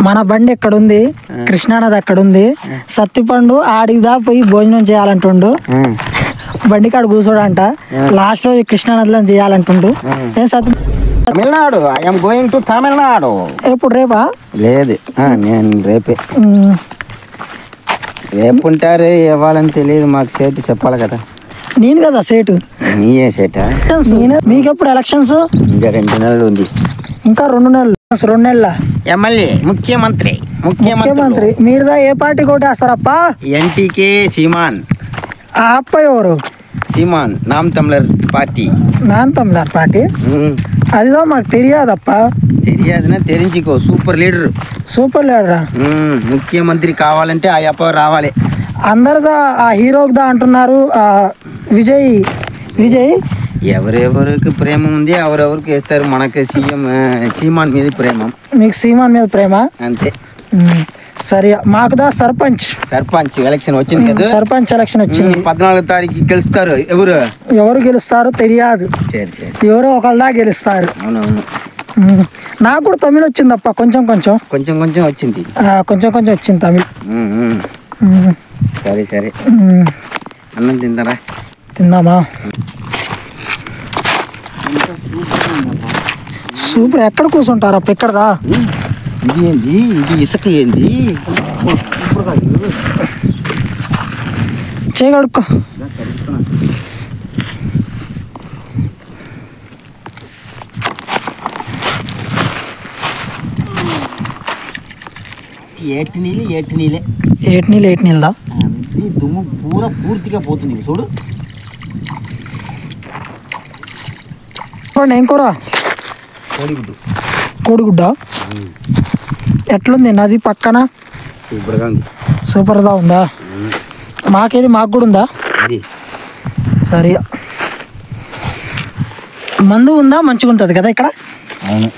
మన బండి ఎక్కడుంది, కృష్ణానది అక్కడుంది, సత్తిపండు ఆడిదా పోయి భోజనం చేయాలంటుండు, బండి కాడ కూర్చోడంట, లాస్ట్ రోజు కృష్ణానదిలో చేయాలంటుండు. ఏం Satti Tamil Nadu, I'm going to Tamil Nadu. ఎప్పుడు రేపా? లేదు, నేను రేపే. రేపు ఉంటారు ఇవ్వాలని తెలియదు మాకు. సేటు చెప్పాలి కదా. నేను కదా సేటు. నీయే సేటా? మీకెప్పుడు ఎలక్షన్స్? ఇంకా 2 నెలలు ఉంది. ఇంకా 2 నెలలు? 2 నెలల ఎమ్మెల్యే ముఖ్యమంత్రి మీరుదా ఏ పార్టీ కొట్టేస్తారప్ప? ఎన్టీకే సీమాన్. ఆ అప్ప ఎవరు? సీమాన్ நாம் தமிழர் పార్టీ. నాన్ తమిళర్ పార్టీ? అదిదా మాకు తెలియదప్ప. తెలియదునా? తెలించుకో. Super leader. సూపర్ లీడరా? ముఖ్యమంత్రి కావాలంటే ఆ అప్ప రావాలి. అందరిదా ఆ హీరోదా అంటున్నారు. విజయ్ ఎవరెవరికి ప్రేమ ఉంది ఎవరెవరికి వేస్తారు. మనకి సీమాన్ మీద ప్రేమ. మీకు సీమాన్ మీద ప్రేమ? అంతే. సరే, మాకుదా సర్పంచ్ ఎలక్షన్ వచ్చింది కదా. సర్పంచ్ ఎలక్షన్ వచ్చింది. 14వ తారీఖు గెలుస్తారు. ఎవరు గెలుస్తారో తెలియదు. ఎవరో ఒకళ్ళదా గెలుస్తారు. అవునవును. నాకు కూడా తమిళ్ వచ్చిందప్ప. కొంచెం వచ్చింది. కొంచెం వచ్చింది తమిళ్. సరే. అన్నం తింటారా? తిందామా? సూపర్. ఎక్కడ కూర్చుంటారప్ప? ఎక్కడదా? ఇది ఏంది? ఇది ఇసుక ఏంది? చేయగడుక్కో. ఏటి నీళ్ళే. ఏటి నీళ్ళదా? దుమ్ము పూర్తిగా పోతుంది చూడు. ఏం కూర? కోడిగుడ్డ. ఎట్లుంది నది పక్కన? సూపర్గా ఉందా? మాకు కూడా ఉందా? సరే. మందు ఉందా? మంచిగా ఉంటుంది కదా ఇక్కడ. అవును.